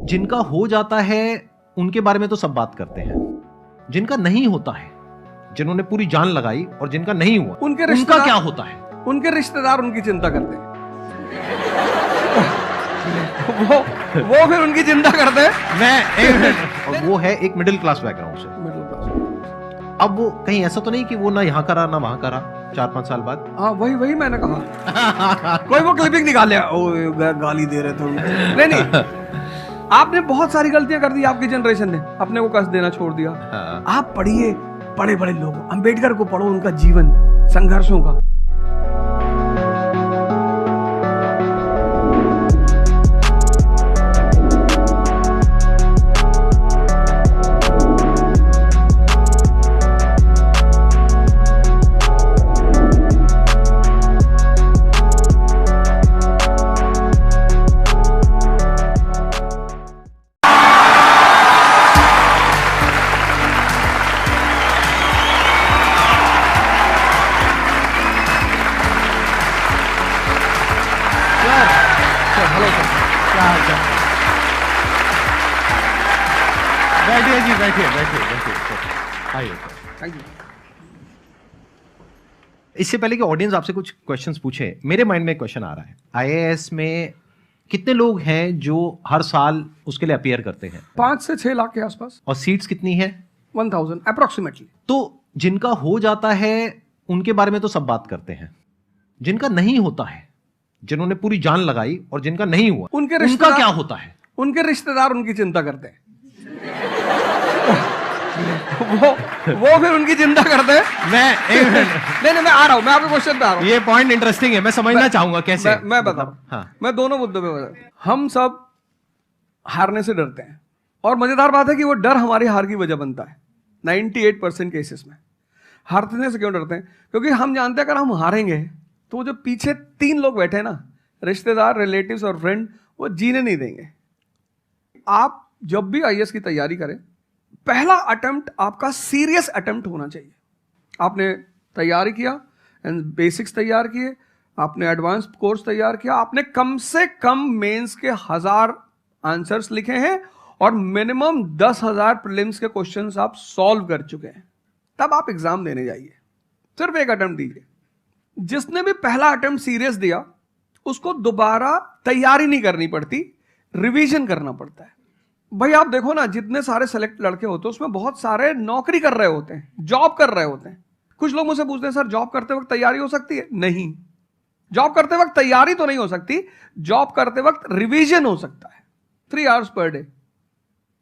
जिनका हो जाता है उनके बारे में तो सब बात करते हैं, जिनका नहीं होता है, जिन्होंने पूरी जान लगाई और जिनका नहीं हुआ, उनका क्या होता है? उनके रिश्तेदार उनकी चिंता करते हैं। वो फिर उनकी चिंता करते हैं। और वो है एक मिडिल क्लास बैकग्राउंड से। अब वो कहीं ऐसा तो नहीं कि वो ना यहाँ करा ना वहां करा 4-5 साल बाद? हाँ, वही मैंने कहा। कोई वो क्लिपिंग निकाल लिया, गाली दे रहे थे। नहीं, आपने बहुत सारी गलतियां कर दी। आपकी जनरेशन ने अपने को कष्ट देना छोड़ दिया। आप पढ़िए बड़े बड़े लोग, अंबेडकर को पढ़ो, उनका जीवन संघर्षों का। इससे पहले कि ऑडियंस आपसे कुछ क्वेश्चंस पूछे, मेरे माइंड में एक क्वेश्चन आ रहा है। आईएएस में कितने लोग हैं जो हर साल उसके लिए अपीयर करते हैं? 5 से 6 लाख के आसपास। और सीट्स कितनी है? 1000 अप्रोक्सीमेटली। तो जिनका हो जाता है उनके बारे में तो सब बात करते हैं, जिनका नहीं होता है, जिन्होंने पूरी जान लगाई और जिनका नहीं हुआ, उनका क्या होता है? उनके रिश्तेदार उनकी चिंता करते हैं। वो फिर उनकी चिंता करते हैं। मैं आ रहा हूं, मैं आपके क्वेश्चन पे आ रहा हूं। ये पॉइंट इंटरेस्टिंग है, मैं समझना चाहूंगा कैसे। मैं बता रहा हूं। हाँ। मैं दोनों मुद्दों पे बता। हम सब हारने से डरते हैं, और मजेदार बात है कि वो डर हमारी हार की वजह बनता है। 98% केसेस में हारने से क्यों डरते हैं? क्योंकि हम जानते हैं अगर हम हारेंगे तो जो पीछे 3 लोग बैठे हैं ना, रिश्तेदार, रिलेटिव्स और फ्रेंड, वो जीने नहीं देंगे। आप जब भी आईएएस की तैयारी करें, पहला अटेम्प्ट आपका सीरियस अटेम्प्ट होना चाहिए। आपने तैयारी किया, बेसिक्स तैयार किए, आपने एडवांस कोर्स तैयार किया, आपने कम से कम मेंस के 1000 आंसर्स लिखे हैं और मिनिमम 10,000 प्रीलिम्स के क्वेश्चंस आप सॉल्व कर चुके हैं, तब आप एग्जाम देने जाइए। सिर्फ एक अटेम्प्ट दीजिए। जिसने भी पहला अटेम्प्ट सीरियस दिया, उसको दोबारा तैयारी नहीं करनी पड़ती, रिवीजन करना पड़ता है। भाई आप देखो ना, जितने सारे सेलेक्ट लड़के होते हैं उसमें बहुत सारे नौकरी कर रहे होते हैं, जॉब कर रहे होते हैं। कुछ लोग मुझसे पूछते हैं, सर जॉब करते वक्त तैयारी हो सकती है? नहीं, जॉब करते वक्त तैयारी तो नहीं हो सकती, जॉब करते वक्त रिवीजन हो सकता है। 3 hours per day,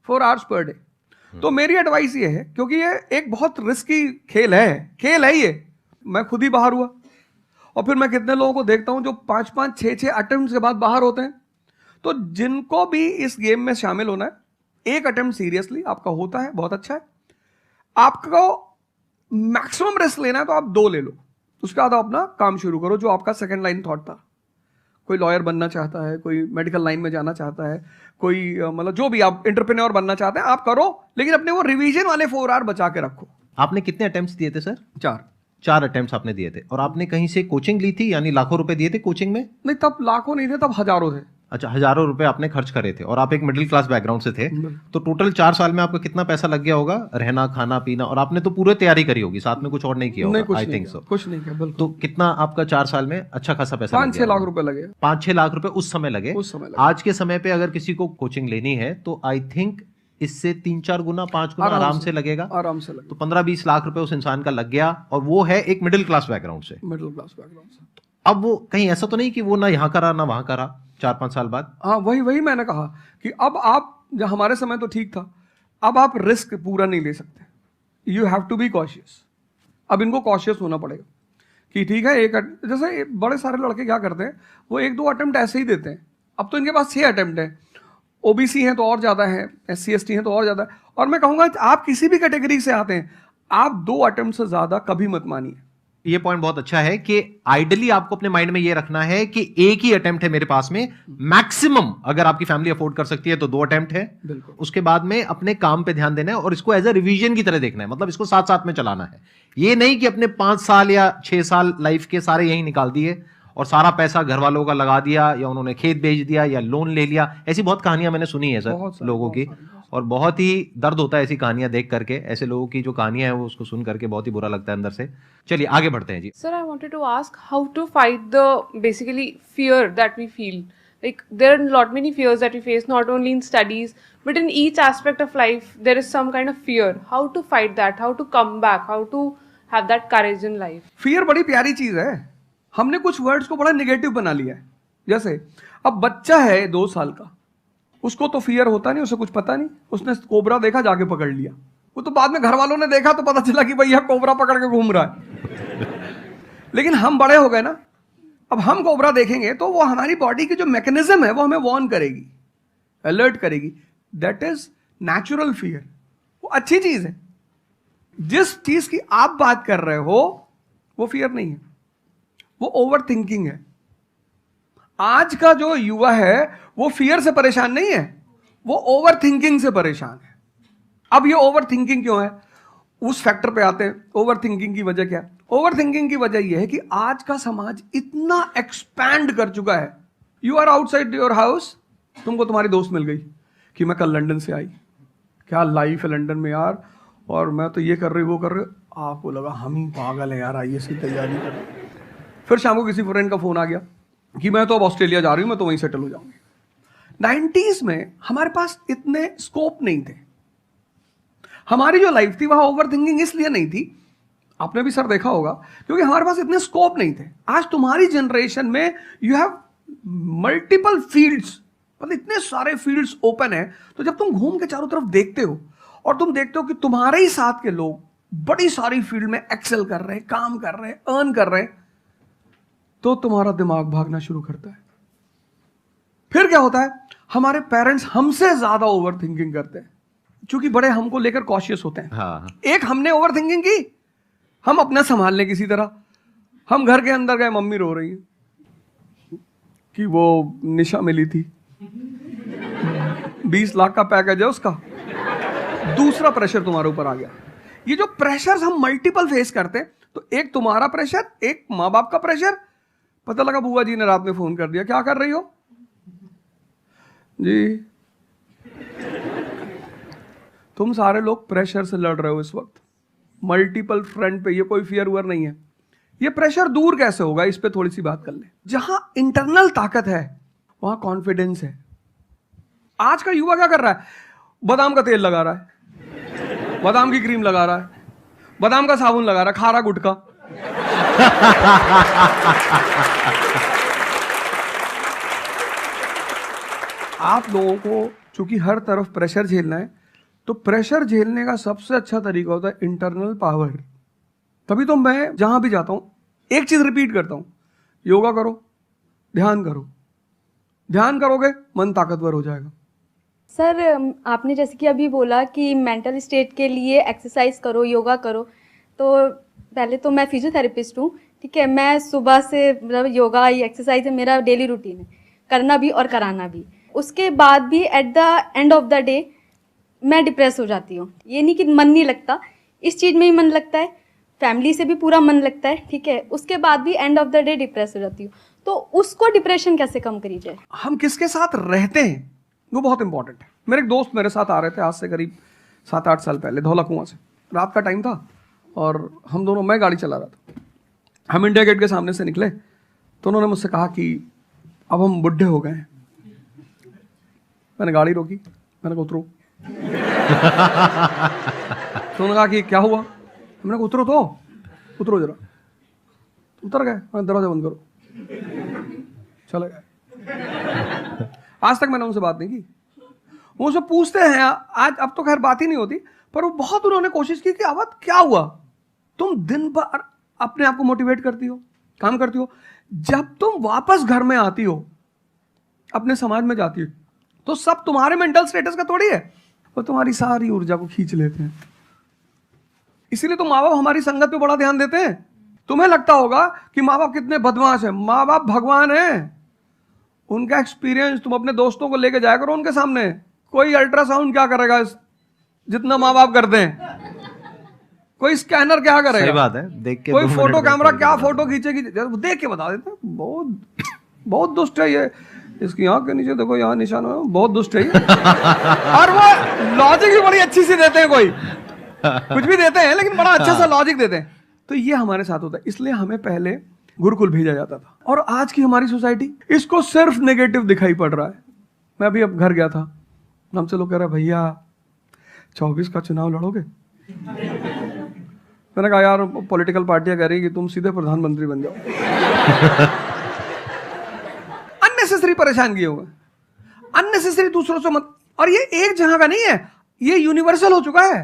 4 hours per day. तो मेरी एडवाइस ये है, क्योंकि ये एक बहुत रिस्की खेल है ये। मैं खुद ही बाहर हुआ, और फिर मैं कितने लोगों को देखता हूं जो 5-5, 6-6 अटेम्प्ट के बाद बाहर होते हैं। तो जिनको भी इस गेम में शामिल होना है, एक अटेम्प्ट सीरियसली आपका होता है, बहुत अच्छा है। आपको मैक्सिमम रिस्क लेना है तो आप 2 ले लो, उसके बाद आप अपना काम शुरू करो जो आपका सेकंड लाइन थॉट था। कोई लॉयर बनना चाहता है, कोई मेडिकल लाइन में जाना चाहता है, कोई मतलब जो भी आप एंटरप्रेन्योर बनना चाहते हैं, आप करो, लेकिन अपने वो रिवीजन वाले 4 hour बचा के रखो। आपने कितने अटेम्प्ट्स दिए थे सर? 4 अटेम्प्ट्स आपने दिए थे। और आपने कहीं से कोचिंग ली थी, यानी लाखों रुपए दिए थे कोचिंग में? नहीं, तब लाखों नहीं थे, तब हजारों थे। अच्छा, हजारों रुपए आपने खर्च करे थे, और आप एक मिडिल क्लास बैकग्राउंड से थे। तो टोटल 4 साल में आपका कितना पैसा लग गया होगा? रहना, खाना, पीना, और आपने तो पूरी तैयारी करी होगी, साथ में कुछ और नहीं किया होगा? I think so. कुछ नहीं किया, बिल्कुल। तो कितना आपका 4 साल में अच्छा खासा पैसा? 5-6 लाख रुपए लगे। 5-6 लाख रुपए उस समय लगे। आज के समय पे अगर किसी को कोचिंग लेनी है तो आई थिंक इससे 3-4 गुना, 5 गुना आराम से लगेगा। आराम से लगेगा। तो 15-20 लाख रुपए उस इंसान का लग गया, और वो है एक मिडिल क्लास बैकग्राउंड से। अब वो कहीं ऐसा तो नहीं कि वो ना यहाँ करा ना वहां करा 4-5 साल बाद? हाँ, वही मैंने कहा कि अब आप, जब हमारे समय तो ठीक था, अब आप रिस्क पूरा नहीं ले सकते। You have to be cautious. अब इनको कॉशियस होना पड़ेगा कि ठीक है, जैसे बड़े सारे लड़के क्या करते हैं, वो 1-2 अटेम्प्ट ऐसे ही देते हैं। अब तो इनके पास 6 अटेम्प्ट है। ओबीसी हैं तो और ज्यादा है, SC ST हैं तो और ज्यादा है। और मैं कहूंगा आप किसी भी कैटेगरी से आते हैं, आप 2 अटेम्प्ट से ज्यादा कभी मत मानिए। ये पॉइंट बहुत अच्छा है कि आइडियली आपको अपने माइंड में ये रखना है कि एक ही अटेम्प्ट है मेरे पास में, मैक्सिमम अगर आपकी फैमिली अफोर्ड कर सकती है तो 2 अटेम्प्ट है। उसके बाद में अपने काम पे ध्यान देना है, और इसको एज अ रिवीजन की तरह देखना है, मतलब इसको साथ साथ में चलाना है। ये नहीं कि अपने 5 साल या 6 साल लाइफ के सारे यही निकाल दिए और सारा पैसा घर वालों का लगा दिया, या उन्होंने खेत बेच दिया, या लोन ले लिया। ऐसी बहुत कहानियां मैंने सुनी है सर लोगों की, और बहुत ही दर्द होता है ऐसी कहानियां देख करके। ऐसे लोगों की जो कहानियां हैं वो उसको सुन करके बहुत ही बुरा लगता है अंदर से। चलिए आगे बढ़ते हैं जी। Sir, I wanted to ask how to fight the basically fear that we feel. Like there are lot many fears that we face, not only in studies, but in each aspect of life. There is some kind of fear. How to fight that? How to come back? How to have that courage in life? Fear बड़ी प्यारी चीज है। हमने कुछ words को बड़ा negative बना लिया है। जैसे अब बच्चा है 2 साल का, उसको तो फियर होता नहीं, उसे कुछ पता नहीं, उसने कोबरा देखा जाके पकड़ लिया। वो तो बाद में घर वालों ने देखा तो पता चला कि भैया कोबरा पकड़ के घूम रहा है। लेकिन हम बड़े हो गए ना, अब हम कोबरा देखेंगे तो वो हमारी बॉडी की जो मैकेनिज्म है वो हमें वार्न करेगी, अलर्ट करेगी। That is natural fear. वो अच्छी चीज है। जिस चीज की आप बात कर रहे हो वो फियर नहीं है, वो ओवर थिंकिंग है। आज का जो युवा है वो फियर से परेशान नहीं है, वो ओवर थिंकिंग से परेशान है। अब ये ओवर थिंकिंग क्यों है, उस फैक्टर पे आते हैं। ओवर थिंकिंग की वजह क्या है? ओवर थिंकिंग की वजह यह है कि आज का समाज इतना एक्सपैंड कर चुका है। You are outside your house, तुमको तुम्हारी दोस्त मिल गई कि मैं कल लंदन से आई, क्या लाइफ है लंदन में यार, और मैं तो ये कर रही वो कर रही। आपको लगा हम ही पागल है यार, IAS की तैयारी कर रहे। फिर शाम को किसी फ्रेंड का फोन आ गया कि मैं तो अब ऑस्ट्रेलिया जा रही हूं, मैं तो वहीं सेटल हो जाऊंगी। 90s में हमारे पास इतने स्कोप नहीं थे। हमारी जो लाइफ थी वहां ओवर थिंकिंग इसलिए नहीं थी, आपने भी सर देखा होगा, क्योंकि हमारे पास इतने स्कोप नहीं थे। आज तुम्हारी जनरेशन में यू हैव मल्टीपल फील्ड्स, मतलब इतने सारे फील्ड्स ओपन है। तो जब तुम घूम के चारों तरफ देखते हो और तुम देखते हो कि तुम्हारे ही साथ के लोग बड़ी सारी फील्ड में एक्सेल कर रहे हैं, काम कर रहे हैं, अर्न कर रहे हैं, तो तुम्हारा दिमाग भागना शुरू करता है। फिर क्या होता है, हमारे पेरेंट्स हमसे ज्यादा ओवर थिंकिंग करते हैं, क्योंकि बड़े हमको लेकर कॉशियस होते हैं। हाँ। एक हमने ओवर थिंकिंग की, हम अपना संभाल लें किसी तरह। हम घर के अंदर गए, मम्मी रो रही है कि वो निशा मिली थी, 20 लाख का पैकेज है उसका। दूसरा प्रेशर तुम्हारे ऊपर आ गया। ये जो प्रेशर हम मल्टीपल फेस करते हैं, तो एक तुम्हारा प्रेशर, एक माँ बाप का प्रेशर। पता लगा बुआ जी ने रात में फोन कर दिया, क्या कर रही हो जी? तुम सारे लोग प्रेशर से लड़ रहे हो इस वक्त, मल्टीपल फ्रंट पे। ये कोई फियर उयर नहीं है। ये प्रेशर दूर कैसे होगा, इस पे थोड़ी सी बात कर ले। जहां इंटरनल ताकत है वहां कॉन्फिडेंस है। आज का युवा क्या कर रहा है, बादाम का तेल लगा रहा है, बादाम की क्रीम लगा रहा है, बादाम का साबुन लगा रहा है, खा रहा गुटखा। आप लोगों को चूंकि हर तरफ प्रेशर झेलना है, तो प्रेशर झेलने का सबसे अच्छा तरीका होता है इंटरनल पावर। तभी तो मैं जहां भी जाता हूं एक चीज रिपीट करता हूं, योगा करो, ध्यान करो। ध्यान करोगे मन ताकतवर हो जाएगा। सर, आपने जैसे कि अभी बोला कि मेंटल स्टेट के लिए एक्सरसाइज करो, योगा करो। तो पहले तो मैं फिजियोथेरेपिस्ट हूँ, ठीक है। मैं सुबह से मतलब योगा या एक्सरसाइज है मेरा डेली रूटीन है, करना भी और कराना भी। उसके बाद भी at the end of the day मैं डिप्रेस हो जाती हूँ। ये नहीं कि मन नहीं लगता, इस चीज़ में ही मन लगता है, फैमिली से भी पूरा मन लगता है, ठीक है। उसके बाद भी end of the day depress हो जाती हूँ। तो उसको डिप्रेशन कैसे कम करी जाए? हम किसके साथ रहते हैं वो बहुत इंपॉर्टेंट है। मेरे एक दोस्त मेरे साथ आ रहे थे आज से करीब 7-8 साल पहले, धौला कुआं से। रात का टाइम था और हम दोनों, मैं गाड़ी चला रहा था, हम इंडिया गेट के सामने से निकले तो उन्होंने मुझसे कहा कि अब हम बुढ़े हो गए हैं। मैंने गाड़ी रोकी, मैंने कहा उतरो। तो उन्होंने कहा कि क्या हुआ? मैंने कहा उतरो, तो उतरो जरा। उतर गए, मैंने दरवाजा बंद करो, चले गए। आज तक मैंने उनसे बात नहीं की। वो उनसे पूछते हैं आज, अब तो खैर बात ही नहीं होती, पर वो बहुत उन्होंने कोशिश की कि अवध क्या हुआ? तुम दिन भर अपने आप को मोटिवेट करती हो, काम करती हो, जब तुम वापस घर में आती हो, अपने समाज में जाती हो, तो सब तुम्हारे मेंटल स्टेटस का थोड़ी है, वो तुम्हारी सारी ऊर्जा को खींच लेते हैं। इसीलिए तो माँ बाप हमारी संगत पे बड़ा ध्यान देते हैं। तुम्हें लगता होगा कि माँ बाप कितने बदमाश हैं, माँ बाप भगवान हैं। उनका एक्सपीरियंस तुम अपने दोस्तों को लेके जाया करो उनके सामने। कोई अल्ट्रासाउंड क्या करेगा जितना माँ बाप करते हैं? कोई स्कैनर क्या करेगा? सही बात है, देख के कोई 2 फोटो मिनट कैमरा में क्या बता फोटो खींचेगी, देख के बता देते हैं, बहुत दुष्ट है ये, इसकी आंख के नीचे देखो यहाँ निशान है, बहुत दुष्ट है ये। और वो लॉजिक भी बड़ी अच्छी सी देते हैं, कोई कुछ भी देते हैं लेकिन बड़ा अच्छा सा लॉजिक देते हैं। तो ये हमारे साथ होता है, इसलिए हमें पहले गुरुकुल भेजा जाता था। और आज की हमारी सोसाइटी इसको सिर्फ नेगेटिव दिखाई पड़ रहा है। मैं अभी अब घर गया था, हमसे लोग कह रहे भैया 24 का चुनाव लड़ोगे? मैंने कहा यार पॉलिटिकल पार्टियां कह रही कि तुम सीधे प्रधानमंत्री बन जाओ। अननेसेसरी परेशान किए होगा, अननेसेसरी दूसरों से मत। और ये एक जगह का नहीं है, ये यूनिवर्सल हो चुका है।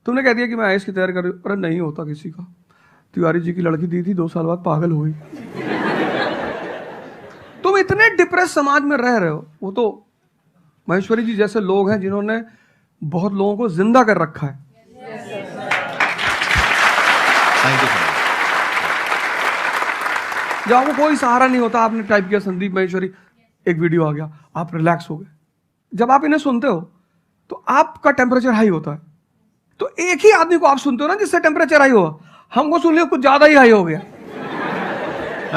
तुमने कह दिया कि मैं आईएएस की तैयारी कर रही हूं, अरे नहीं होता किसी का। तिवारी जी की लड़की दी थी, 2 साल बाद पागल हो गई। तुम इतने डिप्रेस समाज में रह रहे हो। वो तो महेश्वरी जी जैसे लोग हैं जिन्होंने बहुत लोगों को जिंदा कर रखा है। Thank you. जब आपको कोई सहारा नहीं होता, आपने टाइप किया संदीप महेश्वरी, एक वीडियो आ गया, आप रिलैक्स हो गए। जब आप इन्हें सुनते हो तो आपका टेम्परेचर हाई होता है। तो एक ही आदमी को आप सुनते हो ना जिससे टेम्परेचर हाई हुआ, हमको सुन लिया कुछ ज्यादा ही हाई हो गया।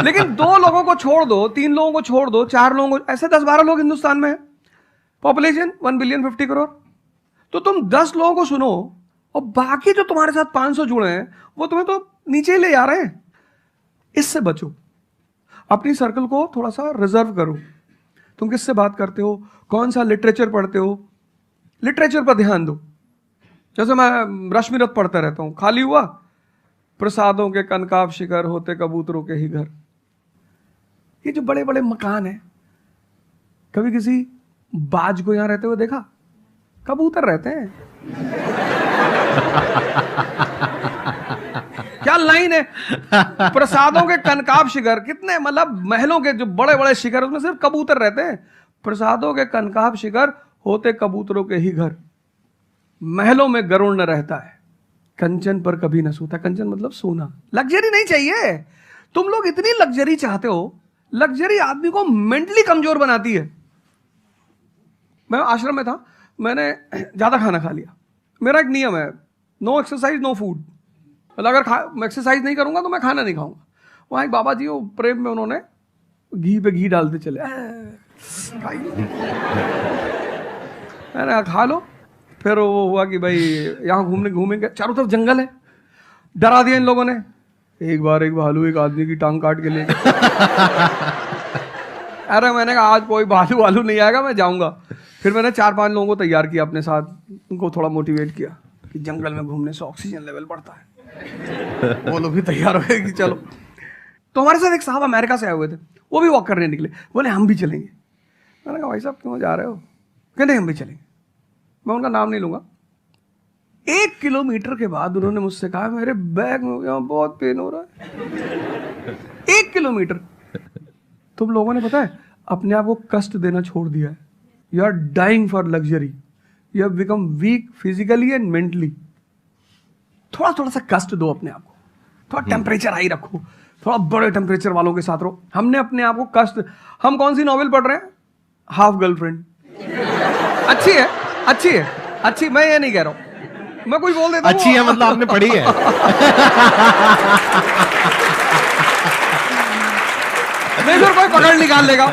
लेकिन 2 लोगों को छोड़ दो, 3 लोगों को छोड़ दो, 4 लोगों को, ऐसे 10-12 लोग हिंदुस्तान में है, पॉपुलेशन 1 बिलियन 50 करोड़। तो तुम 10 लोगों को सुनो और बाकी जो तुम्हारे साथ 500 जुड़े हैं वो तुम्हें तो नीचे ही ले जा रहे हैं। इससे बचो, अपनी सर्कल को थोड़ा सा रिजर्व करो। तुम किससे बात करते हो, कौन सा लिटरेचर पढ़ते हो, लिटरेचर पर ध्यान दो। जैसे मैं रश्मिरथ पढ़ता रहता हूं, खाली हुआ प्रसादों के कनकाब शिखर होते कबूतरों के ही घर। ये जो बड़े बड़े मकान हैं, कभी किसी बाज को यहां रहते हुए देखा? कबूतर रहते हैं। क्या लाइन है, प्रसादों के कनकाब शिखर, कितने मतलब महलों के जो बड़े बड़े शिखर, उसमें सिर्फ कबूतर रहते हैं। प्रसादों के कनकाब शिखर होते कबूतरों के ही घर, महलों में गरुड़ न रहता है, कंचन पर कभी न सोता। कंचन मतलब सोना। लग्जरी नहीं चाहिए। तुम लोग इतनी लग्जरी चाहते हो, लग्जरी आदमी को मेंटली कमजोर बनाती है। मैं आश्रम में था, मैंने ज्यादा खाना खा लिया। मेरा एक नियम है, नो एक्सरसाइज नो फूड। मतलब अगर एक्सरसाइज नहीं करूंगा तो मैं खाना नहीं खाऊंगा। वहां एक बाबा जी, वो प्रेम में उन्होंने घी पे घी डालते चले, मैंने खा लो। फिर वो हुआ कि भाई यहाँ घूमेंगे, चारों तरफ जंगल है, डरा दिया इन लोगों ने। एक बार एक भालू एक आदमी की टांग काट के ले गया। अरे मैंने कहा आज कोई भालू नहीं आएगा, मैं जाऊंगा। फिर मैंने 4-5 लोगों को तैयार किया अपने साथ, उनको थोड़ा मोटिवेट किया कि जंगल में घूमने से ऑक्सीजन लेवल बढ़ता है। वो लोग भी तैयार हो गए कि चलो। तो हमारे साथ एक साहब अमेरिका से आए हुए थे, वो भी वॉक करने निकले, बोले हम भी चलेंगे। मैंने कहा भाई साहब क्यों जा रहे हो? कहते हम भी चलेंगे। मैं उनका नाम नहीं लूंगा। 1 किलोमीटर के बाद उन्होंने मुझसे कहा मेरे बैग में यहाँ बहुत पेन हो रहा है। 1 किलोमीटर। तुम लोगों ने पता है अपने आप को कष्ट देना छोड़ दिया है। You are dying for luxury, you have become weak physically and mentally. थोड़ा थोड़ा सा कष्ट दो अपने आप को, थोड़ा टेम्परेचर हाई रखो, थोड़ा बड़े टेम्परेचर वालों के साथ रहो। हमने अपने आप को कष्ट, हम कौन सी नॉवेल पढ़ रहे हैं? Half girlfriend. अच्छी है, अच्छी है, अच्छी, मैं ये नहीं कह रहा हूं, मैं कुछ बोल देता हूं। अच्छी है मतलब आपने पढ़ी है। नहीं फिर कोई पकड़ निकाल लेगा,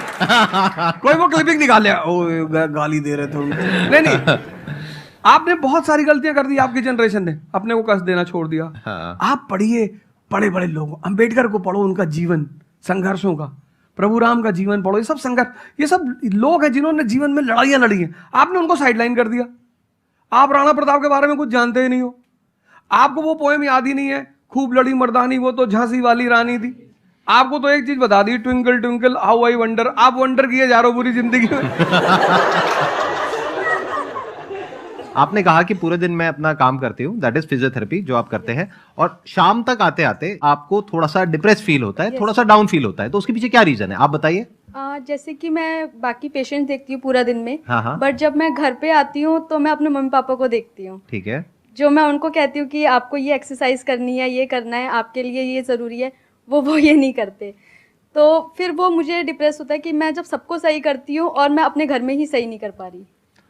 कोई वो क्लिपिंग निकाल लेगा, ओ गाली दे रहे थे। नहीं, आपने बहुत सारी गलतियां कर दी, आपकी जनरेशन ने अपने को कष्ट देना छोड़ दिया। हाँ। आप पढ़िए बड़े बड़े लोगों, अंबेडकर को पढ़ो, उनका जीवन संघर्षों का, प्रभु राम का जीवन पढ़ो। ये सब संघर्ष, ये सब लोग हैं जिन्होंने जीवन में लड़ाइयां लड़ी हैं। आपने उनको साइडलाइन कर दिया। आप राणा प्रताप के बारे में कुछ जानते ही नहीं हो, आपको वो पोएम याद ही नहीं है, खूब लड़ी मर्दानी वो तो झांसी वाली रानी थी। आपको तो एक चीज बता दी, twinkle twinkle how I wonder. आप वंडर किए जा रहे हो पूरी जिंदगी में। आपने कहा कि पूरे दिन मैं अपना काम करती हूँ, दैट इज फिजियोथेरेपी जो आप करते हैं, और शाम तक आते आते आपको थोड़ा सा डिप्रेस फील होता है, थोड़ा सा डाउन फील होता है, तो उसके पीछे क्या रीजन है आप बताइए। जैसे कि मैं बाकी पेशेंट देखती हूँ पूरा दिन में, हाँ। बट जब मैं घर पे आती हूँ तो मैं अपने मम्मी पापा को देखती हूँ। ठीक है। जो मैं उनको कहती हूँ कि आपको ये एक्सरसाइज करनी है, ये करना है, आपके लिए ये ज़रूरी है, वो ये नहीं करते। तो फिर वो मुझे डिप्रेस होता है कि मैं जब सबको सही करती हूँ और मैं अपने घर में ही सही नहीं कर पा रही।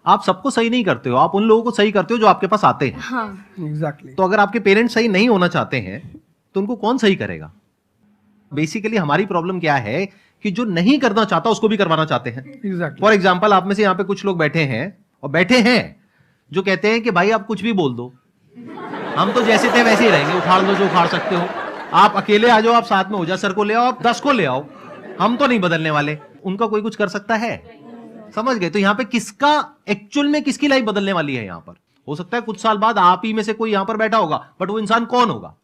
आप सबको सही नहीं करते हो, आप उन लोगों को सही करते हो जो आपके पास आते हैं। हाँ एग्जैक्टली। तो अगर आपके पेरेंट्स सही नहीं होना चाहते हैं तो उनको कौन सही करेगा? बेसिकली हमारी प्रॉब्लम क्या है कि जो नहीं करना चाहता उसको भी करवाना चाहते हैं। एग्जैक्टली। फॉर एग्जाम्पल, आप में से यहां पे कुछ लोग बैठे हैं और बैठे हैं जो कहते हैं कि भाई आप कुछ भी बोल दो, हम तो जैसे थे वैसे ही रहेंगे, उखाड़ लो जो उखाड़ सकते हो, आप अकेले आ जाओ, आप साथ में हो जाओ, सर को ले आओ, आप 10 को ले आओ, हम तो नहीं बदलने वाले। उनका कोई कुछ कर सकता है? समझ गए? तो यहां पे किसका एक्चुअल में किसकी लाइफ बदलने वाली है? यहां पर हो सकता है कुछ साल बाद आप ही में से कोई यहां पर बैठा होगा, बट वो इंसान कौन होगा?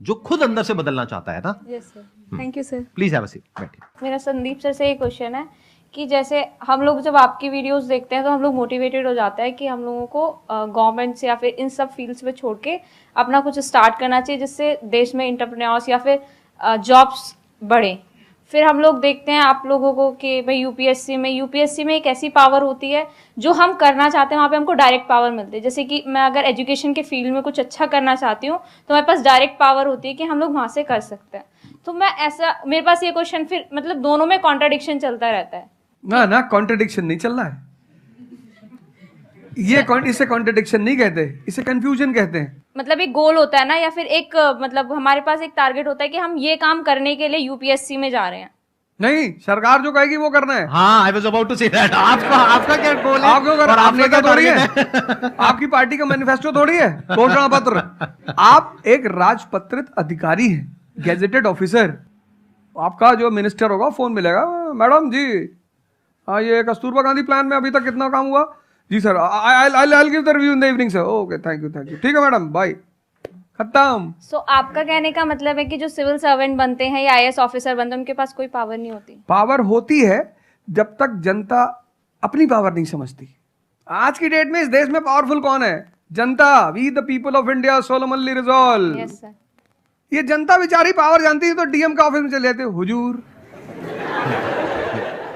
जो खुद अंदर से बदलना चाहता है ना। Yes sir, thank you sir. Please have a seat, बैठिए। मेरा संदीप सर से एक क्वेश्चन है कि जैसे हम लोग जब आपकी वीडियोस देखते हैं तो हम लोग मोटिवेटेड हो जाता है कि हम लोगों को गवर्नमेंट से या फिर इन सब फील्ड्स में छोड़ के अपना कुछ स्टार्ट करना चाहिए जिससे देश में एंटरप्रेन्योर्स या फिर जॉब्स बढ़े। फिर हम लोग देखते हैं आप लोगों को कि भाई यूपीएससी में एक ऐसी पावर होती है जो हम करना चाहते हैं वहाँ पे हमको डायरेक्ट पावर मिलती है। जैसे कि मैं अगर एजुकेशन के फील्ड में कुछ अच्छा करना चाहती हूँ तो मेरे पास डायरेक्ट पावर होती है कि हम लोग वहाँ से कर सकते हैं। तो मैं ऐसा, मेरे पास ये क्वेश्चन फिर मतलब दोनों में कॉन्ट्राडिक्शन चलता रहता है। ना कॉन्ट्रडिक्शन नहीं चल रहा है ये। इसे कॉन्ट्रडिक्शन नहीं कहते, इसे कंफ्यूजन कहते हैं। मतलब एक गोल होता है ना, या फिर एक मतलब हमारे पास एक टारगेट होता है कि हम ये काम करने के लिए यूपीएससी में जा रहे हैं। नहीं, सरकार जो कहेगी वो करना है। हाँ, I was about to say that. आपका क्या गोल है? आप क्यों कर रहे? और आप नेता क्या थोड़ी है, target है? आपकी पार्टी का मैनिफेस्टो थोड़ी है, घोषणा पत्र। आप एक राजपत्रित अधिकारी हैं, गैजेटेड ऑफिसर। आपका जो मिनिस्टर होगा फोन मिलेगा, मैडम जी हाँ ये कस्तूरबा गांधी प्लान में अभी तक कितना काम हुआ? जी sir, I give the review in the evening sir. Okay, thank you. ठीक है मैडम, बाय, खत्म। सो आपका कहने का मतलब है कि जो सिविल सर्वेंट बनते हैं या आईएएस ऑफिसर बनते हैं उनके पास कोई पावर नहीं होती? पावर होती है जब तक जनता अपनी पावर नहीं समझती। आज की डेट में इस देश में पावरफुल कौन है? जनता। We the people of India solemnly resolve. Yes sir. ये जनता बेचारी पावर जानती है तो डीएम का ऑफिस में चले जाते, हुजूर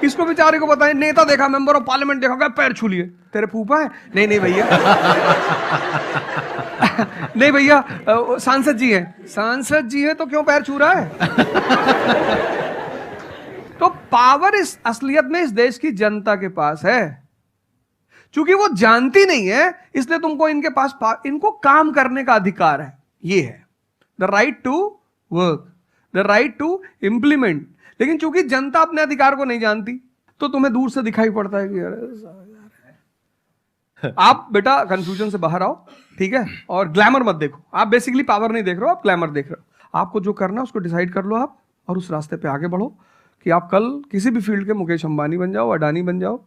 इसको बेचारे को बताएं, नेता देखा, मेंबर ऑफ पार्लियामेंट देखा, क्या पैर छू लिए? तेरे फूफा है? नहीं भैया नहीं भैया, सांसद जी है। सांसद जी है तो क्यों पैर छू रहा है? तो पावर इस असलियत में इस देश की जनता के पास है। चूंकि वो जानती नहीं है इसलिए तुमको इनके पास इनको काम करने का अधिकार है। ये है the right to work, the right to implement. लेकिन चूंकि जनता अपने अधिकार को नहीं जानती तो तुम्हें दूर से दिखाई पड़ता है कि यार आप बेटा कंफ्यूजन से बाहर आओ, ठीक है? और ग्लैमर मत देखो। आप बेसिकली पावर नहीं देख रहे हो, आप ग्लैमर देख रहे हो। आपको जो करना है उसको डिसाइड कर लो आप, और उस रास्ते पे आगे बढ़ो कि आप कल किसी भी फील्ड के मुकेश अंबानी बन जाओ, अडानी बन जाओ,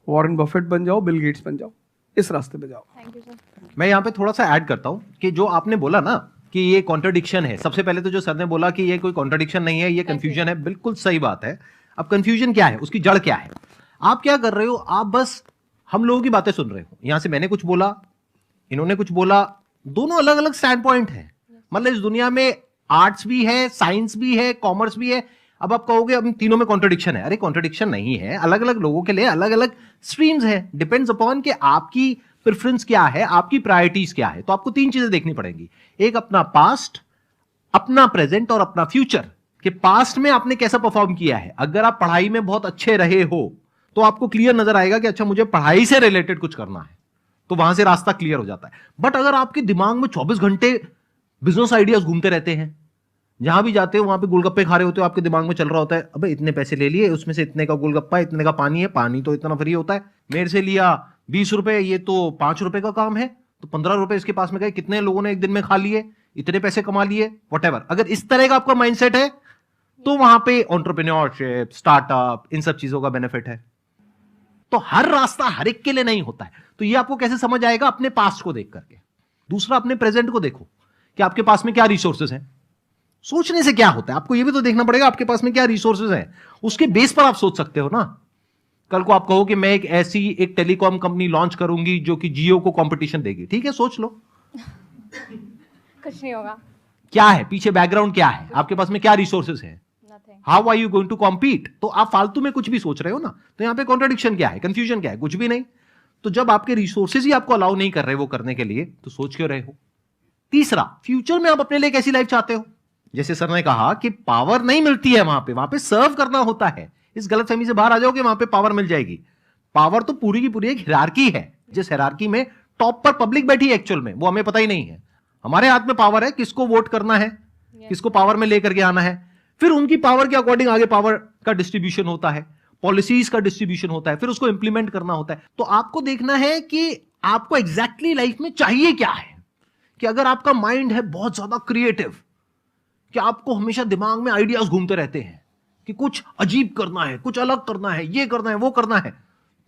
वॉरेन बफेट बन जाओ, बिल गेट्स बन जाओ। इस रास्ते पे जाओ। Thank you sir. मैं यहाँ पे थोड़ा सा ऐड करता हूँ कि जो आपने बोला ना कि ये कॉन्ट्रडिक्शन है, सबसे पहले तो जो सर ने बोला कि ये कोई कॉन्ट्रडिक्शन नहीं है, ये कंफ्यूजन है, बिल्कुल सही बात है। अब कंफ्यूजन क्या है, उसकी जड़ क्या है? आप क्या कर रहे हो? आप बस हम लोगों की बातें सुन रहे हो। यहां से मैंने कुछ बोला, इन्होंने कुछ बोला, दोनों अलग अलग स्टैंड पॉइंट है। मतलब इस दुनिया में आर्ट्स भी है, साइंस भी है, कॉमर्स भी है। अब आप कहोगे अब तीनों में कॉन्ट्रडिक्शन है। अरे कॉन्ट्रडिक्शन नहीं है, अलग अलग लोगों के लिए अलग अलग स्ट्रीम्स है। डिपेंड्स अपॉन कि आपकी प्रेफरेंस क्या है, आपकी प्रायोरिटीज क्या है। तो आपको 3 चीजें देखनी पड़ेंगी। एक अपना पास्ट, अपना प्रेजेंट और अपना फ्यूचर। कि पास्ट में आपने कैसा परफॉर्म किया है। अगर आप पढ़ाई में बहुत अच्छे रहे हो तो आपको क्लियर नजर आएगा कि अच्छा मुझे पढ़ाई से रिलेटेड कुछ करना है, तो वहां से रास्ता क्लियर हो जाता है। बट अगर आपके दिमाग में 24 घंटे बिजनेस आइडियाज घूमते रहते हैं, जहां भी जाते हो वहां पे गोलगप्पे खा रहे होते हो, आपके दिमाग में चल रहा होता है अबे इतने पैसे ले लिए, उसमें से इतने का गोलगप्पा, इतने का पानी है, पानी तो इतना फ्री होता है, मेरे से लिया 20 रुपए, ये तो 5 रुपए का काम है, तो 15 रुपए इसके पास में गए, कितने लोगों ने एक दिन में खा लिए, इतने पैसे कमा लिए, व्हाटएवर। अगर इस तरह का आपका माइंडसेट है तो वहां पे एंटरप्रेन्योरशिप, स्टार्टअप, इन सब चीजों का बेनिफिट है। तो हर रास्ता हर एक के लिए नहीं होता है। तो ये आपको कैसे समझ आएगा? अपने पास्ट को देख करके। दूसरा, अपने प्रेजेंट को देखो कि आपके पास में क्या रिसोर्सेज हैं। सोचने से क्या होता है, आपको ये भी तो देखना पड़ेगा आपके पास में क्या रिसोर्सेज हैं। उसके बेस पर आप सोच सकते हो ना। कल को आप कहो कि मैं एक टेलीकॉम कंपनी लॉन्च करूंगी जो कि जियो को कंपटीशन देगी, ठीक है, सोच लो। कुछ नहीं होगा। क्या है पीछे, बैकग्राउंड क्या है, आपके पास में क्या रिसोर्सेज है, how are you going to compete. तो आप फालतू में कुछ भी सोच रहे हो ना। तो यहां पे कॉन्ट्रडिक्शन क्या है, कंफ्यूजन क्या है? कुछ भी नहीं। तो जब आपके रिसोर्सेज ही आपको अलाउ नहीं कर रहे वो करने के लिए, तो सोच क्यों रहे हो? तीसरा, फ्यूचर में आप अपने लिए कैसी लाइफ चाहते हो? जैसे सर ने कहा कि पावर नहीं मिलती है वहां पे सर्व करना होता है। इस गलतफहमी से बाहर आ जाओ कि वहां पे पावर मिल जाएगी। पावर तो पूरी की पूरी एक हिरार्की है, जिस हिरार्की में टॉप पर पब्लिक बैठी है एक्चुअल में, वो हमें पता ही नहीं है। हमारे हाथ में पावर है, किसको वोट करना है, किसको पावर में लेकर के आना है, फिर उनकी पावर के अकॉर्डिंग आगे पावर का डिस्ट्रीब्यूशन होता है, पॉलिसीज का डिस्ट्रीब्यूशन होता है, फिर उसको इंप्लीमेंट करना होता है। तो आपको देखना है कि आपको एग्जैक्टली लाइफ में चाहिए क्या है। कि अगर आपका माइंड है बहुत ज्यादा क्रिएटिव, कि आपको हमेशा दिमाग में आइडियाज घूमते रहते हैं कि कुछ अजीब करना है, कुछ अलग करना है, ये करना है, वो करना है,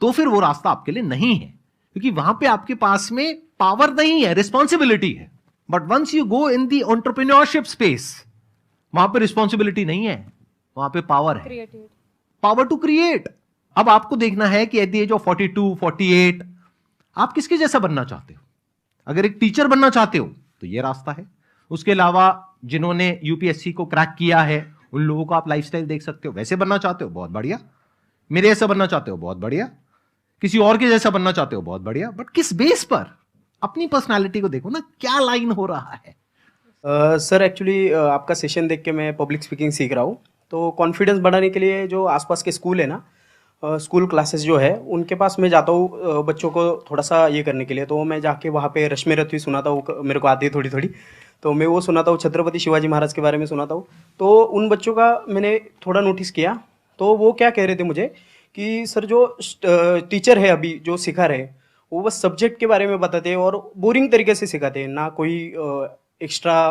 तो फिर वो रास्ता आपके लिए नहीं है, क्योंकि वहां पे आपके पास में पावर नहीं है, रिस्पॉन्सिबिलिटी है। But once you go in the entrepreneurship space, वहां पे रिस्पॉन्सिबिलिटी नहीं है, वहां पे पावर है, क्रिएटिविटी। Power to create. अब आपको देखना है कि एट द एज ऑफ 42, 48 आप किसके जैसा बनना चाहते हो। अगर एक टीचर बनना चाहते हो तो ये रास्ता है। उसके अलावा जिन्होंने यूपीएससी को क्रैक किया है उन लोगों को आप लाइफस्टाइल देख सकते हो। वैसे बनना चाहते हो, बहुत बढ़िया। मेरे जैसा बनना चाहते हो, बहुत बढ़िया। किसी और के जैसा बनना चाहते हो, बहुत बढ़िया। बट किस बेस पर? अपनी पर्सनालिटी को देखो ना, क्या लाइन हो रहा है। सर एक्चुअली आपका सेशन देख के मैं पब्लिक स्पीकिंग सीख रहा हूँ, तो कॉन्फिडेंस बढ़ाने के लिए जो आसपास के स्कूल है ना, स्कूल क्लासेस जो है उनके पास मैं जाता हूँ बच्चों को थोड़ा सा ये करने के लिए। तो मैं जाके वहाँ पे रश्मि रथी सुनाता हूँ, मेरे को आती है थोड़ी थोड़ी, तो मैं वो सुनाता हूँ। छत्रपति शिवाजी महाराज के बारे में सुनाता हूँ। तो उन बच्चों का मैंने थोड़ा नोटिस किया, तो वो क्या कह रहे थे मुझे कि सर जो टीचर है अभी जो सिखा रहे हैं वो बस सब्जेक्ट के बारे में बताते हैं और बोरिंग तरीके से सिखाते हैं, ना कोई एक्स्ट्रा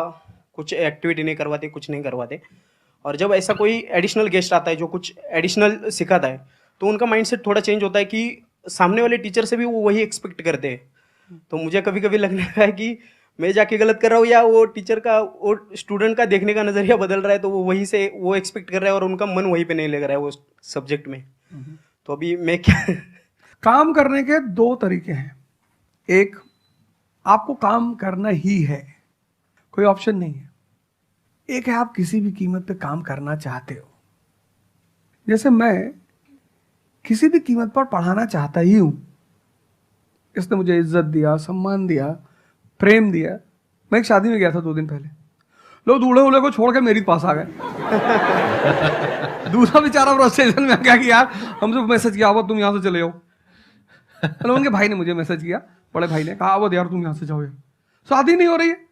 कुछ एक्टिविटी नहीं करवाते, कुछ नहीं करवाते। और जब ऐसा कोई एडिशनल गेस्ट आता है जो कुछ एडिशनल सिखाता है तो उनका माइंडसेट थोड़ा चेंज होता है कि सामने वाले टीचर से भी वो वही एक्सपेक्ट करते हैं। तो मुझे कभी कभी लगने लगा है कि मैं जाके गलत कर रहा हूँ या वो टीचर का, वो स्टूडेंट का देखने का नज़रिया बदल रहा है, तो वो वहीं से वो एक्सपेक्ट कर रहा है और उनका मन वहीं पे नहीं लग रहा है वो सब्जेक्ट में। तो अभी मैं क्या काम करने के दो तरीके हैं। एक, आपको काम करना ही है, कोई ऑप्शन नहीं है। एक है आप किसी भी कीमत पे काम करना चाहते हो। जैसे मैं किसी भी कीमत पर पढ़ाना चाहता ही हूं। इसने मुझे इज्जत दिया, सम्मान दिया, प्रेम दिया। मैं एक शादी में गया था 2 दिन पहले, लोग दूल्हे उल्हे को छोड़ के मेरे पास आ गए। दूसरा बेचारा फ्रस्ट्रेशन में क्या किया, हमसे मैसेज किया, वो तुम यहां से चले जाओ। मतलब उनके भाई ने मुझे मैसेज किया, बड़े भाई ने कहा, वो यार तुम यहां से जाओ, शादी नहीं हो रही है।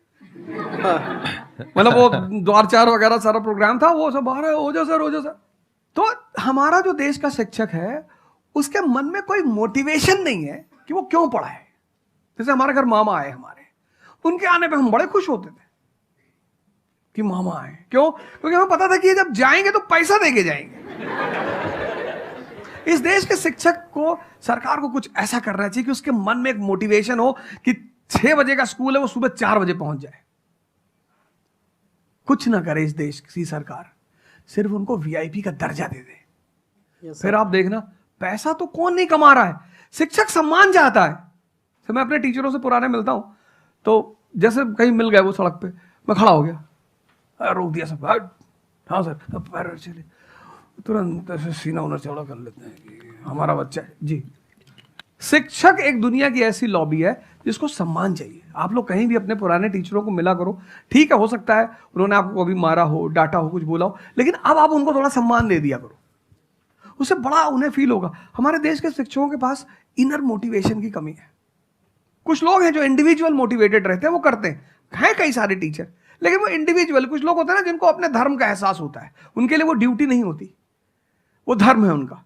मतलब वो द्वार चार वगैरह सारा प्रोग्राम था, वो सब बाहर है, हो जाओ सर। तो हमारा जो देश का शिक्षक है उसके मन में कोई मोटिवेशन नहीं है कि वो क्यों पढ़ा है। जैसे हमारे घर मामा आए, हमारे उनके आने पे हम बड़े खुश होते थे कि मामा आए। क्यों? क्योंकि हमें पता था कि जब जाएंगे तो पैसा देके जाएंगे। इस देश के शिक्षक को, सरकार को कुछ ऐसा करना चाहिए कि उसके मन में एक मोटिवेशन हो कि 6 बजे का स्कूल है, वो सुबह 4 बजे पहुंच जाए। कुछ ना करे इस देश की सरकार, सिर्फ उनको वीआईपी का दर्जा दे दे। फिर आप देखना, पैसा तो कौन नहीं कमा रहा है, शिक्षक सम्मान चाहता है। तो मैं अपने टीचरों से पुराने मिलता हूं, तो जैसे कहीं मिल गए वो सड़क पे, मैं खड़ा हो गया, रोक दिया सब, हाँ सर, अब पैर चले, तुरंत ऐसे सीना उन्हें चौड़ा कर लेते हैं कि हमारा बच्चा है जी। शिक्षक एक दुनिया की ऐसी लॉबी है जिसको सम्मान चाहिए। आप लोग कहीं भी अपने पुराने टीचरों को मिला करो, ठीक है, हो सकता है उन्होंने आपको कभी मारा हो, डांटा हो, कुछ बोला हो, लेकिन अब आप उनको थोड़ा सम्मान दे दिया करो, उससे बड़ा उन्हें फील होगा। हमारे देश के शिक्षकों के पास इनर मोटिवेशन की कमी है। कुछ लोग हैं जो इंडिविजुअल मोटिवेटेड रहते हैं, वो करते हैं कई सारे टीचर, लेकिन वो इंडिविजुअल। कुछ लोग होते हैं ना जिनको अपने धर्म का एहसास होता है, उनके लिए वो ड्यूटी नहीं होती, वो धर्म है उनका।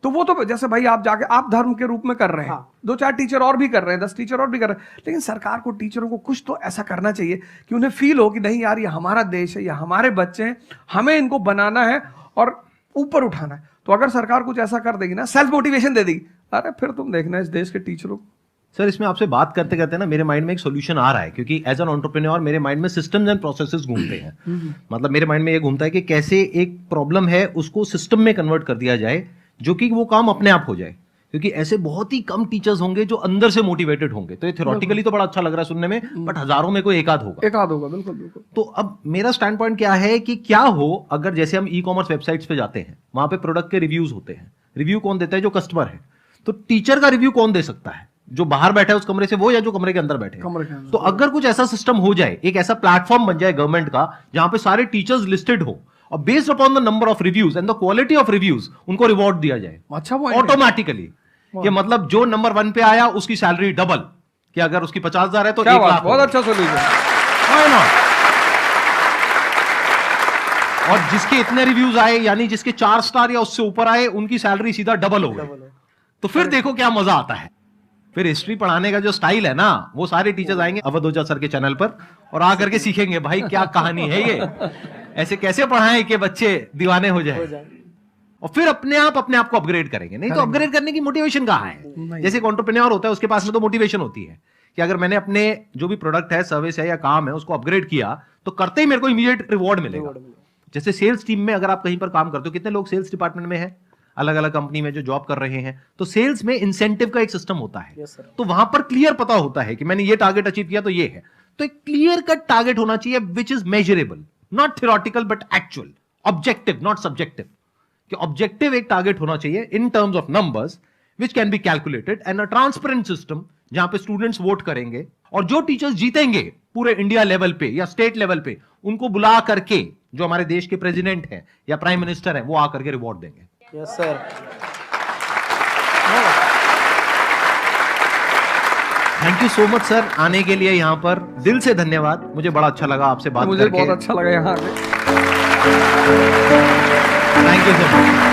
तो वो तो जैसे भाई आप जाके आप धर्म के रूप में कर रहे हैं, 2-4 टीचर और भी कर रहे हैं, 10 टीचर और भी कर रहे हैं, लेकिन सरकार को, टीचरों को कुछ तो ऐसा करना चाहिए कि उन्हें फील हो कि नहीं यार, ये हमारा देश है, ये हमारे बच्चे हैं, हमें इनको बनाना है और ऊपर उठाना है। तो अगर सरकार कुछ ऐसा कर देगी ना, सेल्फ मोटिवेशन दे देगी, अरे फिर तुम देखना इस देश के टीचरों को। सर, इसमें आपसे बात करते करते ना मेरे माइंड में एक सॉल्यूशन आ रहा है, क्योंकि एज एन एंटरप्रेन्योर मेरे माइंड में सिस्टम्स एंड प्रोसेसेस घूमते हैं। मतलब मेरे माइंड में ये घूमता है कि कैसे एक प्रॉब्लम है उसको सिस्टम में कन्वर्ट कर दिया जाए, जो कि वो काम अपने आप हो जाए। क्योंकि ऐसे बहुत ही कम टीचर्स होंगे जो अंदर से मोटिवेटेड होंगे। तो ये थ्योरेटिकली तो बड़ा अच्छा लग रहा है सुनने में, बट हजारों में कोई एक आध होगा। बिल्कुल बिल्कुल। तो अब मेरा स्टैंड पॉइंट क्या है कि क्या हो अगर जैसे हम ई कॉमर्स वेबसाइट्स पे जाते हैं, वहां पे प्रोडक्ट के रिव्यूज होते हैं। रिव्यू कौन देता है? जो कस्टमर है। तो टीचर का रिव्यू कौन दे सकता है? जो बाहर बैठा है उस कमरे से, वो, या जो कमरे के अंदर बैठे हैं। तो अगर कुछ ऐसा सिस्टम हो जाए, एक ऐसा प्लेटफॉर्म बन जाए गवर्नमेंट का, जहां पे सारे टीचर्स लिस्टेड हो और based upon the number of reviews and the quality of reviews उनको रिवॉर्ड दिया जाए अच्छा, ऑटोमेटिकली। कि मतलब जो नंबर 1 पे आया उसकी सैलरी डबल, कि अगर उसकी 50,000 है तो क्या 1 बात, लाख बहुत होगा। अच्छा सोल्यूशन। Why not? और जिसके इतने रिव्यूज आए, यानी जिसके 4 स्टार या उससे ऊपर आए, उनकी सैलरी सीधा डबल हो गई। तो फिर देखो क्या मजा आता है। फिर हिस्ट्री पढ़ाने का जो स्टाइल है ना, वो सारे टीचर्स आएंगे अवध ओझा सर के चैनल पर और आकर के सीखेंगे भाई क्या कहानी है ये, ऐसे कैसे पढ़ाएं कि बच्चे दीवाने हो जाए। और फिर अपने आप को अपग्रेड करेंगे। नहीं तो अपग्रेड करने की मोटिवेशन कहाँ है? जैसे एक एंटरप्रेन्योर होता है, उसके पास में तो मोटिवेशन होती है कि अगर मैंने अपने जो भी प्रोडक्ट है, सर्विस है या काम है, उसको अपग्रेड किया तो करते ही मेरे को इमीडिएट रिवॉर्ड मिलेगा। जैसे सेल्स टीम में अगर आप कहीं पर काम करते हो, कितने लोग सेल्स डिपार्टमेंट में हैं, अलग अलग कंपनी में जो जॉब कर रहे हैं, तो सेल्स में इंसेंटिव का एक सिस्टम होता है। तो वहां पर क्लियर पता होता है कि मैंने ये टारगेट अचीव किया तो ये है। तो एक क्लियर कट टारगेट होना चाहिए which is measurable, not theoretical but actual, objective not subjective. कि ऑब्जेक्टिव एक टारगेट होना चाहिए in terms of numbers which can be calculated and a transparent system जहां पे स्टूडेंट्स वोट करेंगे और जो टीचर्स जीतेंगे पूरे इंडिया लेवल पे या स्टेट लेवल पे, उनको बुला करके जो हमारे देश के प्रेसिडेंट हैं या प्राइम मिनिस्टर हैं, वो आकर के रिवॉर्ड देंगे। Yes sir. Thank you so much sir आने के लिए यहाँ पर, दिल से धन्यवाद। मुझे बड़ा अच्छा लगा आपसे बात मुझे करके। बहुत अच्छा लगा यहाँ आके। Thank you so much.